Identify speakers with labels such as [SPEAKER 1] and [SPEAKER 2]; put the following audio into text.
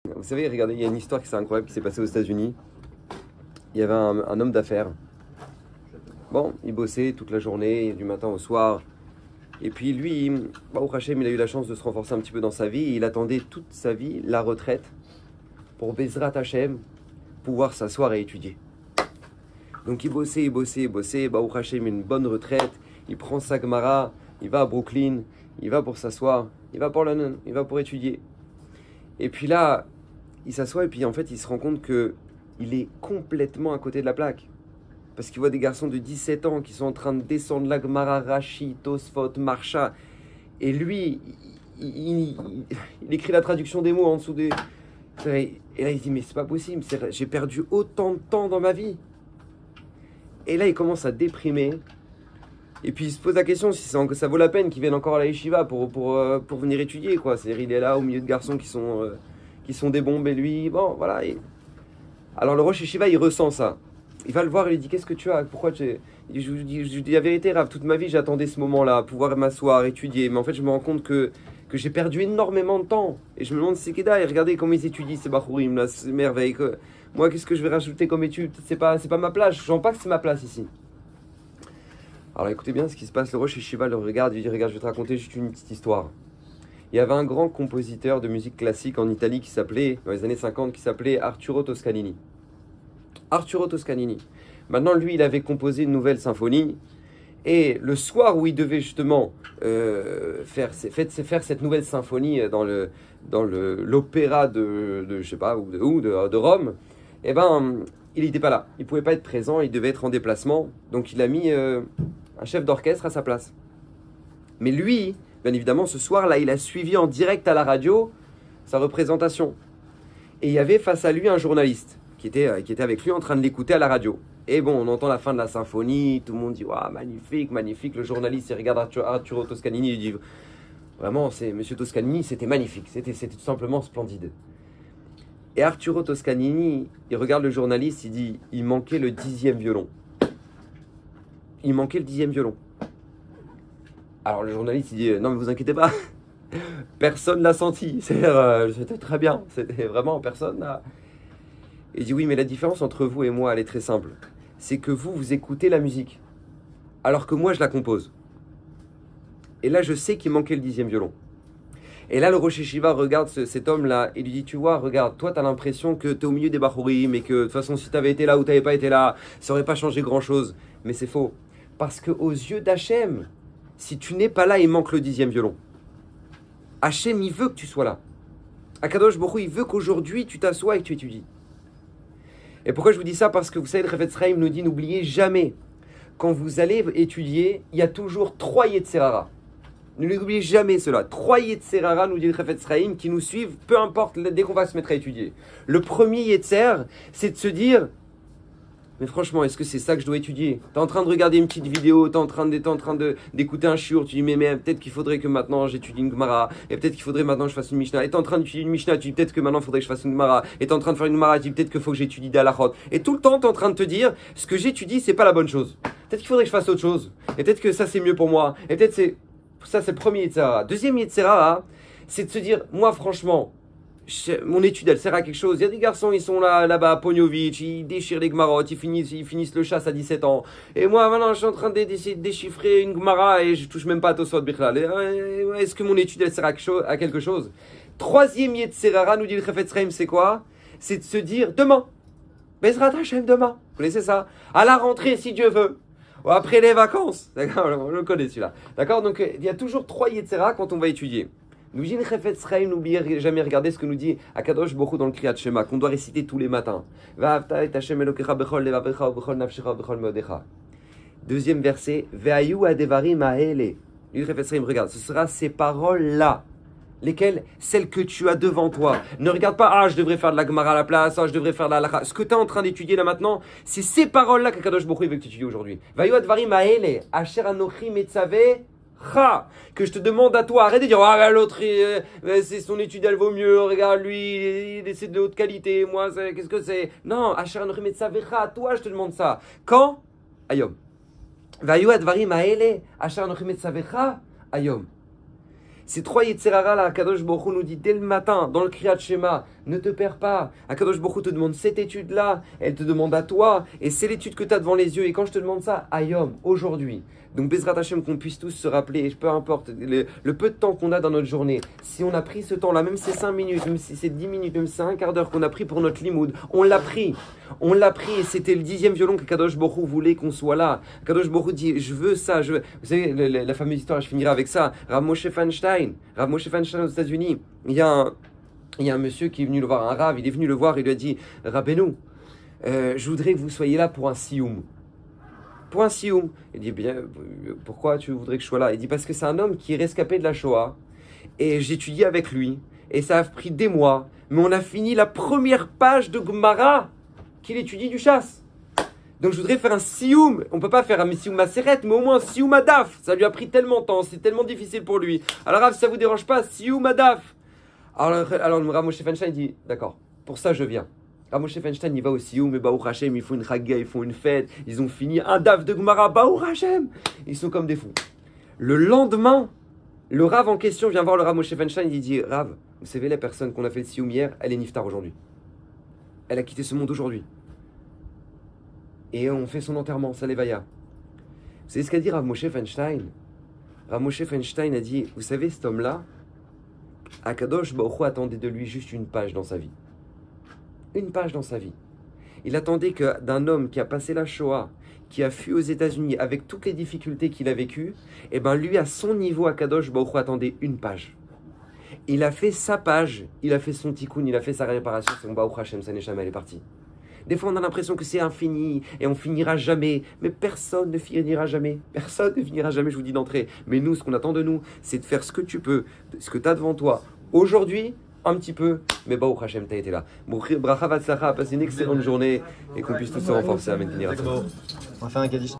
[SPEAKER 1] Vous savez, regardez, il y a une histoire qui c'est incroyable qui s'est passée aux États-Unis. Il y avait un homme d'affaires. Bon, il bossait toute la journée, du matin au soir. Et puis lui, au Hachem, il a eu la chance de se renforcer un petit peu dans sa vie. Et il attendait toute sa vie la retraite pour Bezrat Hachem, pouvoir s'asseoir et étudier. Donc il bossait. Baruch Hashem, une bonne retraite. Il prend sa Gemara, il va à Brooklyn, il va pour s'asseoir, il va pour étudier. Et puis là, il s'assoit et puis en fait, il se rend compte que il est complètement à côté de la plaque. Parce qu'il voit des garçons de 17 ans qui sont en train de descendre la Gemara, Rashi, Tosfot, Marsha. Et lui, il écrit la traduction des mots en dessous des... Et là, il se dit, mais c'est pas possible, j'ai perdu autant de temps dans ma vie. Et là, il commence à déprimer. Et puis, il se pose la question si ça vaut la peine qu'il vienne encore à la yeshiva pour venir étudier, quoi. C'est-à-dire, il est là, au milieu de garçons qui sont des bombes, et lui, bon, voilà. Alors, le Rosh Yeshiva, il ressent ça. Il va le voir et lui dit, qu'est-ce que tu as? Pourquoi tu... Je vous dis la vérité, Rav, toute ma vie, j'attendais ce moment-là, pouvoir m'asseoir, étudier. Mais en fait, je me rends compte que j'ai perdu énormément de temps. Et je me demande, c'est Keda, et regardez comment ils étudient, ces Bachourim, là, c'est merveille. Moi, qu'est-ce que je vais rajouter comme étude? C'est pas ma place, je sens pas que c'est ma place ici. Alors écoutez bien ce qui se passe, le Rosh Yeshiva le regarde, il dit, regarde, je vais te raconter juste une petite histoire. Il y avait un grand compositeur de musique classique en Italie qui s'appelait, dans les années 50, qui s'appelait Arturo Toscanini. Arturo Toscanini. Maintenant, lui, il avait composé une nouvelle symphonie. Et le soir où il devait justement faire cette nouvelle symphonie dans l'opéra de je sais pas, de Rome, eh ben, il n'était pas là. Il ne pouvait pas être présent, il devait être en déplacement. Donc, il a mis un chef d'orchestre à sa place. Mais lui, bien évidemment, ce soir-là, il a suivi en direct à la radio sa représentation. Et il y avait face à lui un journaliste qui était avec lui en train de l'écouter à la radio. Et bon, on entend la fin de la symphonie, tout le monde dit waouh, magnifique, magnifique. Le journaliste, il regarde Arturo Toscanini, il dit vraiment, Monsieur Toscanini, c'était magnifique, c'était tout simplement splendide. Et Arturo Toscanini, il regarde le journaliste, il dit il manquait le 10e violon. Il manquait le 10e violon. Alors le journaliste, il dit non, mais vous inquiétez pas, personne l'a senti. C'était très bien, c'était vraiment personne n'a. Il dit oui, mais la différence entre vous et moi, elle est très simple. C'est que vous écoutez la musique, alors que moi, je la compose. Et là, je sais qu'il manquait le 10e violon. Et là, le Rosh Yeshiva regarde cet homme-là et lui dit, tu vois, regarde, toi, tu as l'impression que tu es au milieu des Bachourim et que, de toute façon, si tu avais été là ou tu n'avais pas été là, ça n'aurait pas changé grand-chose. Mais c'est faux. Parce qu'aux yeux d'Hachem, si tu n'es pas là, il manque le 10e violon. Hachem, il veut que tu sois là. Akadosh Baruch Hu, il veut qu'aujourd'hui, tu t'assoies et que tu étudies. Et pourquoi je vous dis ça? Parce que vous savez, le Chafetz Chaim nous dit, n'oubliez jamais, quand vous allez étudier, il y a toujours 3 Yetzerara. Ne l'oubliez jamais cela. 3 Yetzerara, nous dit le Chafetz Chaim, qui nous suivent, peu importe, dès qu'on va se mettre à étudier. Le premier Yetzer, c'est de se dire, mais franchement, est-ce que c'est ça que je dois étudier? Tu es en train de regarder une petite vidéo, tu es en train d'écouter un shiur, tu dis, mais peut-être qu'il faudrait que maintenant j'étudie une Gemara, et peut-être qu'il faudrait maintenant que je fasse une Mishnah. Et tu es en train d'étudier une Mishnah, tu dis peut-être que maintenant il faudrait que je fasse une Gemara. Et tu es en train de faire une Gemara, tu dis peut-être qu'il faut que j'étudie des halachot. Et tout le temps, tu es en train de te dire, ce que j'étudie, c'est pas la bonne chose. Peut-être qu'il faudrait que je fasse autre chose. Et peut-être que ça, c'est mieux pour moi. Et peut-être ça, c'est le premier Yetzerara. Deuxième Yetzerara, c'est de se dire, moi, franchement, mon étude, elle sert à quelque chose. Il y a des garçons, ils sont là-bas à Pognovitch, ils déchirent les Gmarottes, ils finissent le chasse à 17 ans. Et moi, maintenant, je suis en train d'essayer de déchiffrer une Gemara et je touche même pas à Tosfot Bichlal. Est-ce que mon étude, elle sert à quelque chose? Troisième Yetzerara, nous dit le Chafetz Chaim, c'est quoi? C'est de se dire, demain, Bezrat Hashem, demain. Vous connaissez ça? À la rentrée, si Dieu veut. Ou après les vacances. D'accord, on le connaît celui-là. D'accord, donc il y a toujours 3 Yetzerara quand on va étudier. Nous dit le Chafetz Chaim, n'oubliez jamais regarder ce que nous dit Akadosh Baruch Hu dans le Kriyat Shema, qu'on doit réciter tous les matins. Deuxième verset, Ve'ayu adevarim ha'ele. Le Chafetz Chaim, regarde, ce sera ces paroles-là. Lesquelles? Celles que tu as devant toi. Ne regarde pas, je devrais faire de la Gemara à la place, je devrais faire de la halakha. Ce que tu es en train d'étudier là maintenant, c'est ces paroles-là qu'Akadosh Baruch Hu veut que tu étudies aujourd'hui. Ve'ayu adevarim ha'ele, asher anochi metzaveh. Que je te demande à toi, arrête de dire l'autre, c'est son étude, elle vaut mieux, regarde lui, c'est de haute qualité, moi, qu'est-ce que c'est? Non, à toi, je te demande ça. Quand? Ayom. Ayom. Ces 3 Yetzerara là, Kadosh Baruch Hu nous dit dès le matin, dans le Kriyat Shema, Ne te perds pas. Akadosh Baruch Hu te demande cette étude-là, elle te demande à toi, et c'est l'étude que tu as devant les yeux. Et quand je te demande ça, Ayom, aujourd'hui. Donc Bezrat Hashem, qu'on puisse tous se rappeler, peu importe le peu de temps qu'on a dans notre journée, si on a pris ce temps-là, même si c'est 5 minutes, même si c'est 10 minutes, même si c'est un quart d'heure qu'on a pris pour notre limoud, on l'a pris. On l'a pris et c'était le 10e violon que Kadosh Baruch Hu voulait qu'on soit là. Kadosh Baruch Hu dit, je veux ça, je veux. Vous savez, la fameuse histoire, je finirai avec ça. Rav Moshe Feinstein aux États-Unis, il y a un monsieur qui est venu le voir, un Rav, il est venu le voir, il lui a dit, Rabbeinu, je voudrais que vous soyez là pour un sioum. Pour un sioum. Il dit, bien, pourquoi tu voudrais que je sois là? Il dit, parce que c'est un homme qui est rescapé de la Shoah, et j'étudie avec lui, et ça a pris des mois, mais on a fini la première page de Gemara qu'il étudie du chasse. Donc je voudrais faire un sioum. On ne peut pas faire un sioum maseret, mais au moins un sioum adaf. Ça lui a pris tellement de temps, c'est tellement difficile pour lui. Alors si ça ne vous dérange pas, sioum adaf. Alors le Rav Moshe Feinstein dit, d'accord, pour ça je viens. Rav Moshe Feinstein, il va au sioum, et Baruch Hashem, ils font une chaga, ils font une fête, ils ont fini un daf de Gemara, Baruch Hashem. Ils sont comme des fous. Le lendemain, le Rav en question vient voir le Rav Moshe Feinstein, il dit, Rav, vous savez la personne qu'on a fait le sioum hier, elle est niftar aujourd'hui. Elle a quitté ce monde aujourd'hui. Et on fait son enterrement, ça l'éveilla. Vous savez ce qu'a dit Rav Moshe Feinstein? Rav Moshe Feinstein a dit, vous savez cet homme-là, Akadosh Baruch Hu attendait de lui juste une page dans sa vie. Une page dans sa vie. Il attendait que d'un homme qui a passé la Shoah, qui a fui aux États-Unis avec toutes les difficultés qu'il a vécues, et ben lui à son niveau, Akadosh Baruch Hu attendait une page. Il a fait sa page, il a fait son tikkun, il a fait sa réparation, c'est mon Baruch Hashem, sa neshama, elle est partie. Des fois, on a l'impression que c'est infini et on finira jamais. Mais personne ne finira jamais. Personne ne finira jamais, je vous dis d'entrée. Mais nous, ce qu'on attend de nous, c'est de faire ce que tu peux, ce que tu as devant toi. Aujourd'hui, un petit peu, mais Baruch Hashem, tu as été là. Bracha Vatzlacha, passe une excellente journée et qu'on puisse tous se renforcer à maintenir.
[SPEAKER 2] On va faire un Kaddish.